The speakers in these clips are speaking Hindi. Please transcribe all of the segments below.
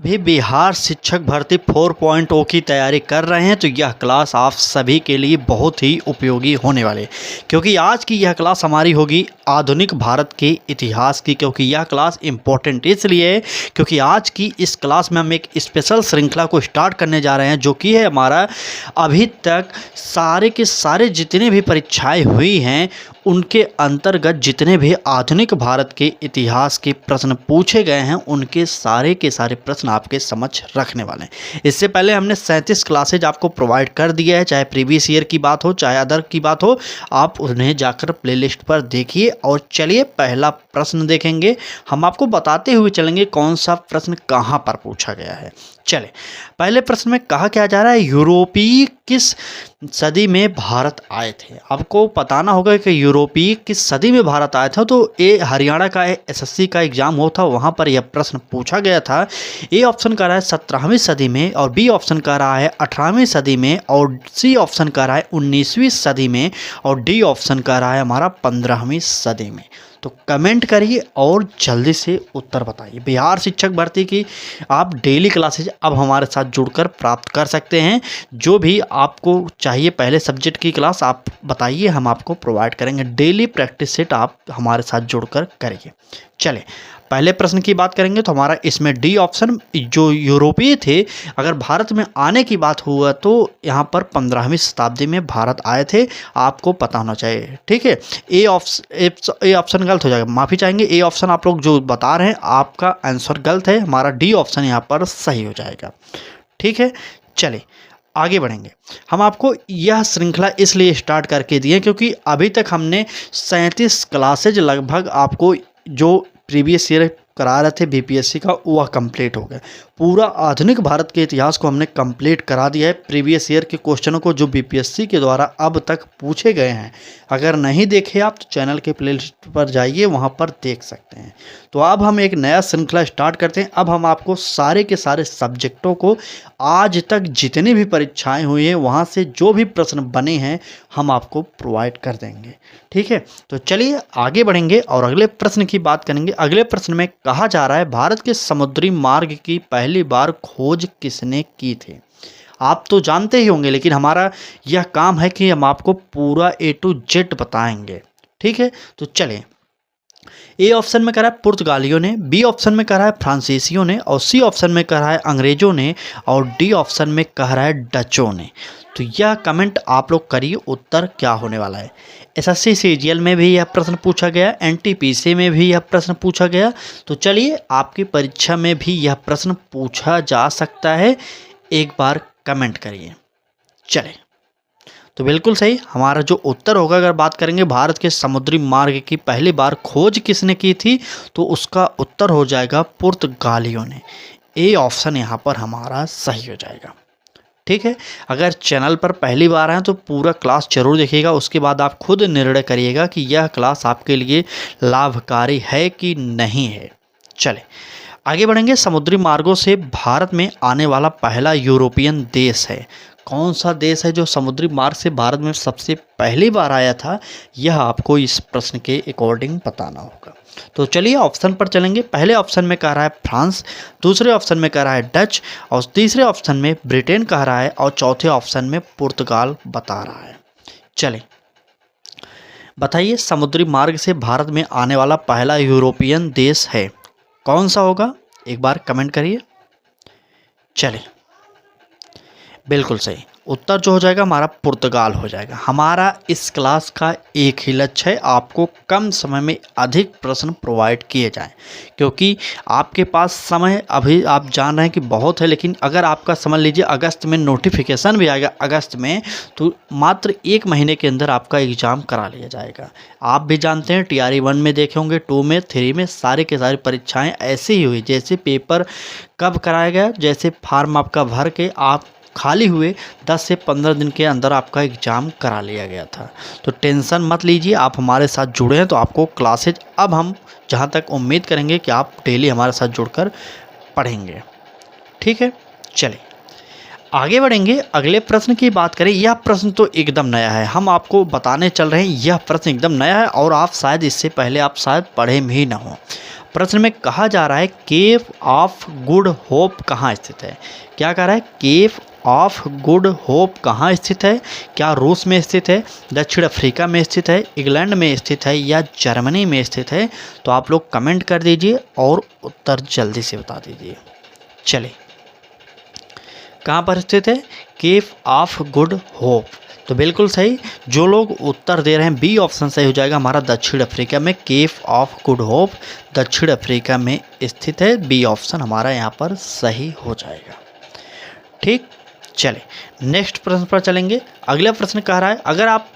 भी बिहार शिक्षक भर्ती 4.0 की तैयारी कर रहे हैं तो यह क्लास आप सभी के लिए बहुत ही उपयोगी होने वाले, क्योंकि आज की यह क्लास हमारी होगी आधुनिक भारत के इतिहास की। क्योंकि यह क्लास इम्पोर्टेंट इसलिए है क्योंकि आज की इस क्लास में हम एक स्पेशल श्रृंखला को स्टार्ट करने जा रहे हैं, जो कि है हमारा अभी तक सारे के सारे जितने भी परीक्षाएं हुई हैं उनके अंतर्गत जितने भी आधुनिक भारत के इतिहास के प्रश्न पूछे गए हैं उनके सारे के सारे प्रश्न आपके समक्ष रखने वाले हैं। इससे पहले हमने 37 क्लासेज आपको प्रोवाइड कर दिया है, चाहे प्रीवियस ईयर की बात हो चाहे अदर की बात हो, आप उन्हें जाकर प्लेलिस्ट पर देखिए। और चलिए पहला प्रश्न देखेंगे, हम आपको बताते हुए चलेंगे कौन सा प्रश्न कहाँ पर पूछा गया है। चले पहले प्रश्न में कहा क्या जा रहा है, यूरोपीय किस सदी में भारत आए थे। आपको बताना होगा कि यूरोपीय किस सदी में भारत आया था। तो ए हरियाणा का एसएससी का एग्जाम हुआ था, वहाँ पर यह प्रश्न पूछा गया था। ए ऑप्शन कर रहा है 17वीं सदी में, और बी ऑप्शन कर रहा है 18वीं सदी में, और सी ऑप्शन कर रहा है 19वीं सदी में, और डी ऑप्शन कर रहा है हमारा 15वीं सदी में। तो कमेंट करिए और जल्दी से उत्तर बताइए। बिहार शिक्षक भर्ती की आप डेली क्लासेज अब हमारे साथ जुड़कर प्राप्त कर सकते हैं। जो भी आपको चाहिए पहले सब्जेक्ट की क्लास आप बताइए, हम आपको प्रोवाइड करेंगे। डेली प्रैक्टिस सेट आप हमारे साथ जुड़कर करिए। चले पहले प्रश्न की बात करेंगे तो हमारा इसमें डी ऑप्शन, जो यूरोपीय थे, अगर भारत में आने की बात हुआ तो यहाँ पर 15वीं शताब्दी में भारत आए थे, आपको पता होना चाहिए। ठीक है, ए ऑप्शन गलत हो जाएगा, माफ़ी चाहेंगे। ए ऑप्शन आप लोग जो बता रहे हैं आपका आंसर गलत है, हमारा डी ऑप्शन यहाँ पर सही हो जाएगा। ठीक है, चलिए आगे बढ़ेंगे। हम आपको यह श्रृंखला इसलिए स्टार्ट करके दिए क्योंकि अभी तक हमने 37 क्लासेज लगभग आपको जो प्रीवियस ईयर करा रहे थे बीपीएससी का वह कंप्लीट हो गया। पूरा आधुनिक भारत के इतिहास को हमने कंप्लीट करा दिया है। प्रीवियस ईयर के क्वेश्चनों को जो बीपीएससी के द्वारा अब तक पूछे गए हैं, अगर नहीं देखे आप तो चैनल के प्लेलिस्ट पर जाइए, वहां पर देख सकते हैं। तो अब हम एक नया श्रृंखला स्टार्ट करते हैं। अब हम आपको सारे के सारे सब्जेक्टों को आज तक जितनी भी परीक्षाएं हुई हैं वहाँ से जो भी प्रश्न बने हैं हम आपको प्रोवाइड कर देंगे। ठीक है, तो चलिए आगे बढ़ेंगे और अगले प्रश्न की बात करेंगे। अगले प्रश्न में कहा जा रहा है, भारत के समुद्री मार्ग की पहली बार खोज किसने की थी। आप तो जानते ही होंगे, लेकिन हमारा यह काम है कि हम आपको पूरा ए टू जेड बताएंगे। ठीक है, तो चलें। ए ऑप्शन में कह रहा है पुर्तगालियों ने, बी ऑप्शन में कह रहा है फ्रांसीसियों ने, और सी ऑप्शन में कह रहा है अंग्रेजों ने, और डी ऑप्शन में कह रहा है डचों ने। तो यह कमेंट आप लोग करिए, उत्तर क्या होने वाला है। एसएससी सीजीएल में भी यह प्रश्न पूछा गया, एनटीपीसी में भी यह प्रश्न पूछा गया। तो चलिए आपकी परीक्षा में भी यह प्रश्न पूछा जा सकता है, एक बार कमेंट करिए। चले तो बिल्कुल सही हमारा जो उत्तर होगा, अगर बात करेंगे भारत के समुद्री मार्ग की पहली बार खोज किसने की थी, तो उसका उत्तर हो जाएगा पुर्तगालियों ने। ए ऑप्शन यहाँ पर हमारा सही हो जाएगा। ठीक है, अगर चैनल पर पहली बार आए तो पूरा क्लास जरूर देखिएगा, उसके बाद आप खुद निर्णय करिएगा कि यह क्लास आपके लिए लाभकारी है कि नहीं है। चले आगे बढ़ेंगे। समुद्री मार्गों से भारत में आने वाला पहला यूरोपियन देश है। कौन सा देश है जो समुद्री मार्ग से भारत में सबसे पहली बार आया था, यह आपको इस प्रश्न के अकॉर्डिंग बताना होगा। तो चलिए ऑप्शन पर चलेंगे। पहले ऑप्शन में कह रहा है फ्रांस, दूसरे ऑप्शन में कह रहा है डच, और तीसरे ऑप्शन में ब्रिटेन कह रहा है, और चौथे ऑप्शन में पुर्तगाल बता रहा है। चलें बताइए, समुद्री मार्ग से भारत में आने वाला पहला यूरोपियन देश है, कौन सा होगा, एक बार कमेंट करिए। चलें बिल्कुल सही उत्तर जो हो जाएगा हमारा पुर्तगाल हो जाएगा। हमारा इस क्लास का एक ही लक्ष्य है, आपको कम समय में अधिक प्रश्न प्रोवाइड किए जाएं, क्योंकि आपके पास समय अभी आप जान रहे हैं कि बहुत है, लेकिन अगर आपका समझ लीजिए अगस्त में नोटिफिकेशन भी आएगा अगस्त में, तो मात्र 1 महीने के अंदर आपका एग्ज़ाम करा लिया जाएगा। आप भी जानते हैं TRE 1 में देखे होंगे, 2 में, 3 में सारे के सारी परीक्षाएँ ऐसे ही हुई। जैसे पेपर कब कराया गया, जैसे फार्म आपका भर के आप खाली हुए 10 से 15 दिन के अंदर आपका एग्ज़ाम करा लिया गया था। तो टेंशन मत लीजिए, आप हमारे साथ जुड़े हैं तो आपको क्लासेज अब हम जहां तक उम्मीद करेंगे कि आप डेली हमारे साथ जुड़कर पढ़ेंगे। ठीक है, चलिए आगे बढ़ेंगे। अगले प्रश्न की बात करें, यह प्रश्न तो एकदम नया है, हम आपको बताने चल रहे हैं यह प्रश्न एकदम नया है और आप शायद इससे पहले आप शायद पढ़े भी ना हो। प्रश्न में कहा जा रहा है केव ऑफ गुड होप कहाँ स्थित है। क्या कह रहा है, केव ऑफ गुड होप कहाँ स्थित है। क्या रूस में स्थित है, दक्षिण अफ्रीका में स्थित है, इंग्लैंड में स्थित है या जर्मनी में स्थित है। तो आप लोग कमेंट कर दीजिए और उत्तर जल्दी से बता दीजिए। चलिए, कहाँ पर स्थित है, केव ऑफ गुड होप। तो बिल्कुल सही, जो लोग उत्तर दे रहे हैं बी ऑप्शन सही हो जाएगा हमारा, दक्षिण अफ्रीका में केव ऑफ गुड होप दक्षिण अफ्रीका में स्थित है। बी ऑप्शन हमारा यहाँ पर सही हो जाएगा। ठीक, चले नेक्स्ट प्रश्न पर चलेंगे। अगला प्रश्न कह रहा है, अगर आप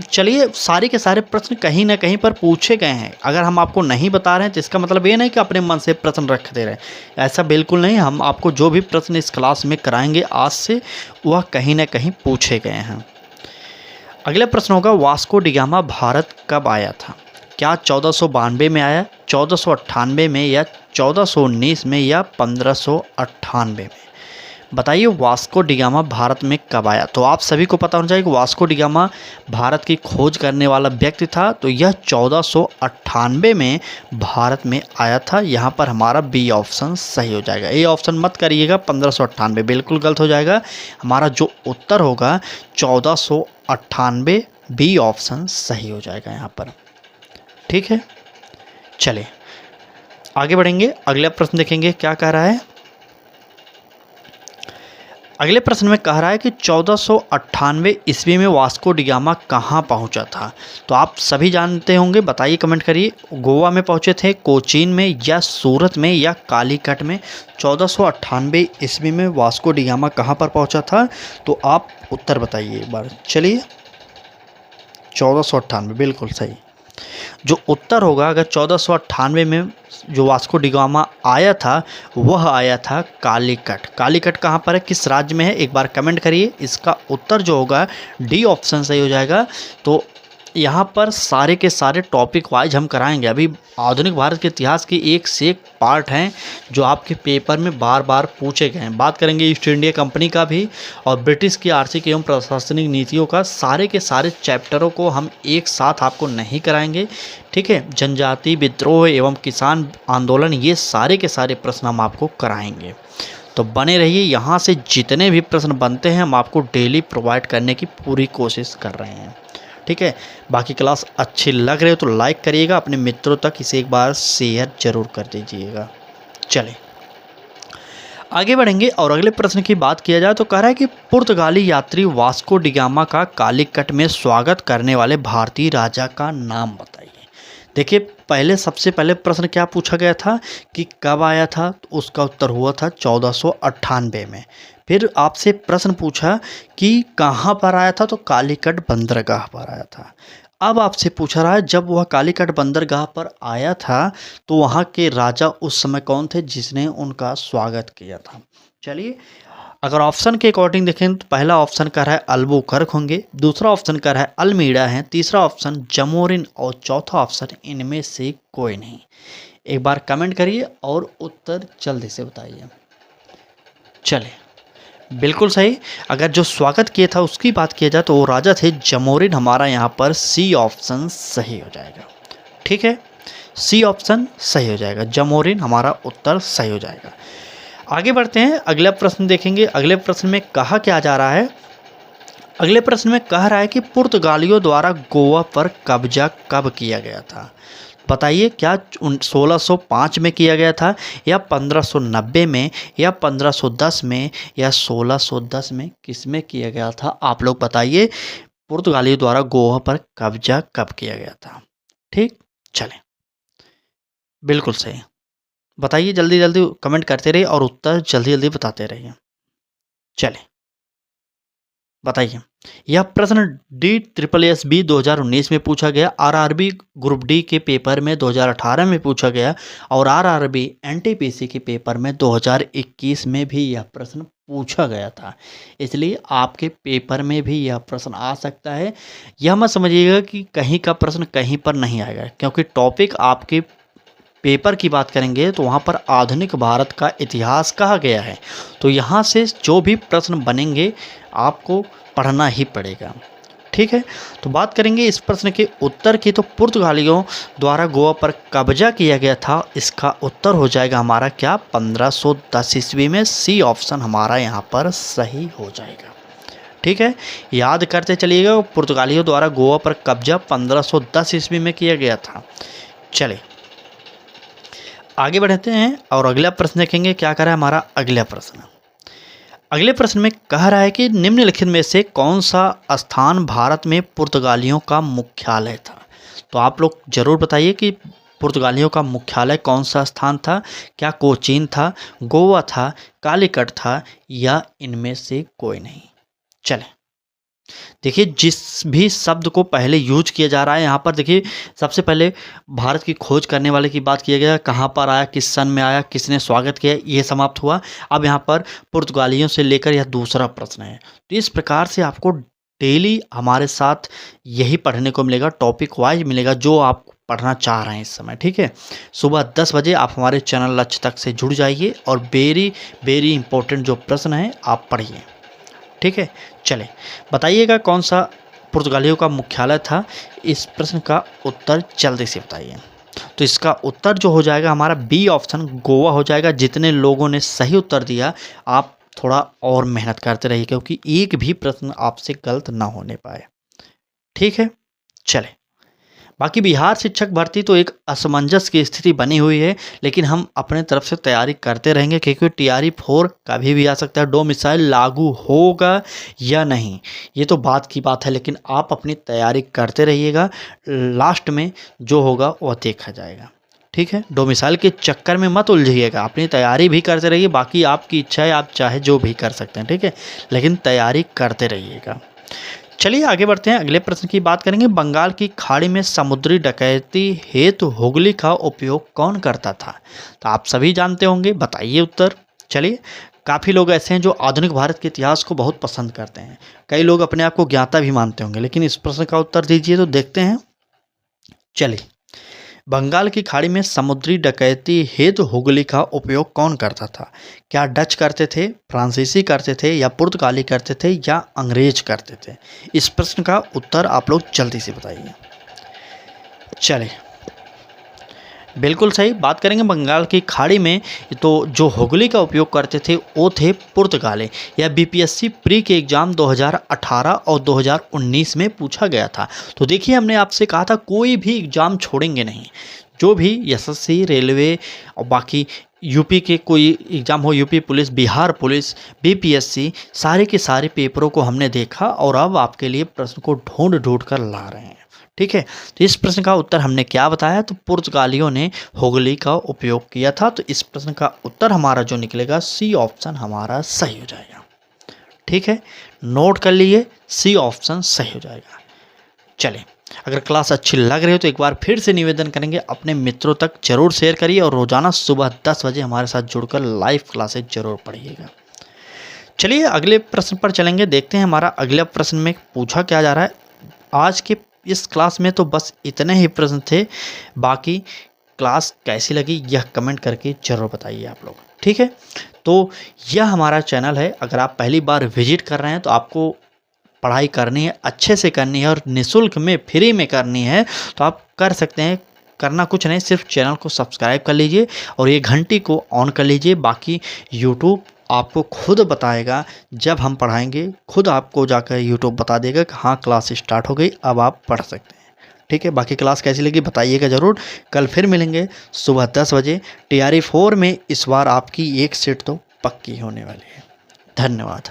चलिए सारे के सारे प्रश्न कहीं ना कहीं पर पूछे गए हैं, अगर हम आपको नहीं बता रहे हैं तो इसका मतलब ये नहीं कि अपने मन से प्रश्न रख दे रहे हैं, ऐसा बिल्कुल नहीं। हम आपको जो भी प्रश्न इस क्लास में कराएंगे आज से, वह कहीं ना कहीं पूछे गए हैं। अगला प्रश्न होगा, वास्को डी गामा भारत कब आया था। क्या 1492 में आया, 1498 में या 1419 में या 1598 में। बताइए वास्को डी गामा भारत में कब आया। तो आप सभी को पता होना चाहिए कि वास्को डी गामा भारत की खोज करने वाला व्यक्ति था। तो यह 1498 में भारत में आया था। यहाँ पर हमारा बी ऑप्शन सही हो जाएगा। ए ऑप्शन मत करिएगा, 1598 बिल्कुल गलत हो जाएगा। हमारा जो उत्तर होगा 1498, बी ऑप्शन सही हो जाएगा यहाँ पर। ठीक है, चलिए आगे बढ़ेंगे। अगला प्रश्न देखेंगे क्या कह रहा है। अगले प्रश्न में कह रहा है कि 1498 ईस्वी में वास्को डी गामा कहाँ पहुँचा था। तो आप सभी जानते होंगे, बताइए कमेंट करिए। गोवा में पहुँचे थे, कोचीन में या सूरत में या कालीकट में। 1498 ईस्वी में वास्को डी गामा कहाँ पर पहुँचा था, तो आप उत्तर बताइए एक बार। चलिए 1498 बिल्कुल सही। जो उत्तर होगा, अगर 1498 में जो वास्को डी गामा आया था वह आया था कालीकट। कालीकट कहाँ पर है, किस राज्य में है, एक बार कमेंट करिए। इसका उत्तर जो होगा डी ऑप्शन सही हो जाएगा। तो यहाँ पर सारे के सारे टॉपिक वाइज हम कराएंगे। अभी आधुनिक भारत के इतिहास के एक से एक पार्ट हैं जो आपके पेपर में बार बार पूछे गए हैं। बात करेंगे ईस्ट इंडिया कंपनी का भी और ब्रिटिश की आर्थिक एवं प्रशासनिक नीतियों का। सारे के सारे चैप्टरों को हम एक साथ आपको नहीं कराएंगे। ठीक है, जनजाति विद्रोह एवं किसान आंदोलन, ये सारे के सारे प्रश्न हम आपको कराएंगे। तो बने रहिए, यहाँ से जितने भी प्रश्न बनते हैं हम आपको डेली प्रोवाइड करने की पूरी कोशिश कर रहे हैं। ठीक है, बाकी क्लास अच्छी लग रही हो तो लाइक करिएगा, अपने मित्रों तक इसे एक बार शेयर जरूर कर दीजिएगा। चलें आगे बढ़ेंगे और अगले प्रश्न की बात किया जाए तो कह रहा है कि पुर्तगाली यात्री वास्को डी गामा का कालीकट में स्वागत करने वाले भारतीय राजा का नाम बताइए। देखिए पहले सबसे पहले प्रश्न क्या पूछा गया था कि कब आया था, तो उसका उत्तर हुआ था 1498 में। फिर आपसे प्रश्न पूछा कि कहाँ पर आया था, तो कालीकट बंदरगाह पर आया था। अब आपसे पूछा रहा है जब वह कालीकट बंदरगाह पर आया था तो वहाँ के राजा उस समय कौन थे जिसने उनका स्वागत किया था। चलिए अगर ऑप्शन के अकॉर्डिंग देखें तो पहला ऑप्शन कह रहा है अल्बुकर्क होंगे, दूसरा ऑप्शन कह रहा है अल्मीड़ा है, तीसरा ऑप्शन जमोरिन और चौथा ऑप्शन इनमें से कोई नहीं। एक बार कमेंट करिए और उत्तर जल्दी से बताइए। चले बिल्कुल सही, अगर जो स्वागत किया था उसकी बात किया जाए तो वो राजा थे जमोरिन। हमारा यहाँ पर सी ऑप्शन सही हो जाएगा। ठीक है, सी ऑप्शन सही हो जाएगा, जमोरिन हमारा उत्तर सही हो जाएगा। आगे बढ़ते हैं, अगला प्रश्न देखेंगे। अगले प्रश्न में कहा क्या जा रहा है, अगले प्रश्न में कह रहा है कि पुर्तगालियों द्वारा गोवा पर कब्जा कब किया गया था। बताइए क्या 1605 में किया गया था या 1590 में या 1510 में या 1610 में, किस में किया गया था आप लोग बताइए। पुर्तगालियों द्वारा गोवा पर कब्जा कब किया गया था। ठीक, चलें बिल्कुल सही, बताइए जल्दी जल्दी कमेंट करते रहिए और उत्तर जल्दी जल्दी बताते रहिए। चलें बताइए, यह प्रश्न DSSB 2019 में पूछा गया, RRB ग्रुप डी के पेपर में 2018 में पूछा गया और RRB NTPC के पेपर में 2021 में भी यह प्रश्न पूछा गया था। इसलिए आपके पेपर में भी यह प्रश्न आ सकता है। यह मत समझिएगा कि कहीं का प्रश्न कहीं पर नहीं आएगा, क्योंकि टॉपिक आपके पेपर की बात करेंगे तो वहाँ पर आधुनिक भारत का इतिहास कहा गया है। तो यहाँ से जो भी प्रश्न बनेंगे आपको पढ़ना ही पड़ेगा। ठीक है, तो बात करेंगे इस प्रश्न के उत्तर की। तो पुर्तगालियों द्वारा गोवा पर कब्जा किया गया था, इसका उत्तर हो जाएगा हमारा क्या, 1510 ईस्वी में। सी ऑप्शन हमारा यहाँ पर सही हो जाएगा। ठीक है, याद करते चलिएगा, पुर्तगालियों द्वारा गोवा पर कब्जा 1510 ईस्वी में किया गया था। चलिए आगे बढ़ते हैं और अगला प्रश्न देखेंगे क्या कह रहा है हमारा अगला प्रश्न। अगले प्रश्न में कह रहा है कि निम्नलिखित में से कौन सा स्थान भारत में पुर्तगालियों का मुख्यालय था। तो आप लोग जरूर बताइए कि पुर्तगालियों का मुख्यालय कौन सा स्थान था। क्या कोचीन था, गोवा था, कालीकट था, या इनमें से कोई नहीं। चलें देखिए, जिस भी शब्द को पहले यूज किया जा रहा है यहाँ पर देखिए, सबसे पहले भारत की खोज करने वाले की बात किया गया, कहाँ पर आया, किस सन में आया, किसने स्वागत किया, ये समाप्त हुआ। अब यहाँ पर पुर्तगालियों से लेकर यह दूसरा प्रश्न है। तो इस प्रकार से आपको डेली हमारे साथ यही पढ़ने को मिलेगा, टॉपिक वाइज मिलेगा, जो आप पढ़ना चाह रहे हैं इस समय। ठीक है, सुबह 10 बजे आप हमारे चैनल लक्ष्य तक से जुड़ जाइए और वेरी वेरी इंपॉर्टेंट जो प्रश्न है आप पढ़िए। ठीक है, चले बताइएगा कौन सा पुर्तगालियों का मुख्यालय था। इस प्रश्न का उत्तर जल्दी से बताइए। तो इसका उत्तर जो हो जाएगा हमारा बी ऑप्शन गोवा हो जाएगा। जितने लोगों ने सही उत्तर दिया, आप थोड़ा और मेहनत करते रहिए, क्योंकि एक भी प्रश्न आपसे गलत ना होने पाए। ठीक है, चले बाकी बिहार शिक्षक भर्ती तो एक असमंजस की स्थिति बनी हुई है, लेकिन हम अपने तरफ से तैयारी करते रहेंगे, क्योंकि TRE 4 कभी भी आ सकता है। डोमिसाइल लागू होगा या नहीं ये तो बात की बात है, लेकिन आप अपनी तैयारी करते रहिएगा। लास्ट में जो होगा वह देखा जाएगा। ठीक है, डोमिसाइल के चक्कर में मत उलझिएगा, अपनी तैयारी भी करते रहिए। बाकी आपकी इच्छा है, आप चाहे जो भी कर सकते हैं। ठीक है, लेकिन तैयारी करते रहिएगा। चलिए आगे बढ़ते हैं, अगले प्रश्न की बात करेंगे। बंगाल की खाड़ी में समुद्री डकैती हेतु हुगली का उपयोग कौन करता था। तो आप सभी जानते होंगे, बताइए उत्तर। चलिए, काफ़ी लोग ऐसे हैं जो आधुनिक भारत के इतिहास को बहुत पसंद करते हैं, कई लोग अपने आप को ज्ञाता भी मानते होंगे, लेकिन इस प्रश्न का उत्तर दीजिए तो देखते हैं। चलिए, बंगाल की खाड़ी में समुद्री डकैती हेतु हुगली का उपयोग कौन करता था। क्या डच करते थे, फ्रांसीसी करते थे, या पुर्तगाली करते थे, या अंग्रेज करते थे। इस प्रश्न का उत्तर आप लोग जल्दी से बताइए। चलिए, बिल्कुल सही बात करेंगे। बंगाल की खाड़ी में तो जो हुगली का उपयोग करते थे वो थे पुर्तगाली। यह BPSC प्री के एग्ज़ाम 2018 और 2019 में पूछा गया था। तो देखिए, हमने आपसे कहा था कोई भी एग्ज़ाम छोड़ेंगे नहीं, जो भी SSC, रेलवे और बाकी यूपी के कोई एग्ज़ाम हो, UP police, Bihar police, BPSC, सारे के सारे पेपरों को हमने देखा और अब आपके लिए प्रश्न को ढूंढ ढूंढ कर ला रहे हैं। ठीक है, तो इस प्रश्न का उत्तर हमने क्या बताया, तो पुर्तगालियों ने हुगली का उपयोग किया था। तो इस प्रश्न का उत्तर हमारा जो निकलेगा, सी ऑप्शन हमारा सही हो जाएगा। ठीक है, नोट कर लिए, सी ऑप्शन सही हो जाएगा। चलें, अगर क्लास अच्छी लग रही हो तो एक बार फिर से निवेदन करेंगे, अपने मित्रों तक जरूर शेयर करिए और रोजाना सुबह 10 बजे हमारे साथ जुड़कर लाइव क्लासेज जरूर पढ़िएगा। चलिए अगले प्रश्न पर चलेंगे, देखते हैं हमारा अगला प्रश्न में पूछा क्या जा रहा है। आज के इस क्लास में तो बस इतने ही प्रश्न थे, बाकी क्लास कैसी लगी यह कमेंट करके जरूर बताइए आप लोग। ठीक है, तो यह हमारा चैनल है, अगर आप पहली बार विजिट कर रहे हैं तो आपको पढ़ाई करनी है, अच्छे से करनी है और निःशुल्क में, फ्री में करनी है, तो आप कर सकते हैं। करना कुछ नहीं, सिर्फ चैनल को सब्सक्राइब कर लीजिए और ये घंटी को ऑन कर लीजिए। बाकी यूट्यूब आपको खुद बताएगा, जब हम पढ़ाएंगे खुद आपको जाकर यूट्यूब बता देगा कि हाँ क्लास स्टार्ट हो गई, अब आप पढ़ सकते हैं। ठीक है, बाकी क्लास कैसी लगी बताइएगा ज़रूर। कल फिर मिलेंगे सुबह 10 बजे। TRE 4 में इस बार आपकी एक सीट तो पक्की होने वाली है। धन्यवाद।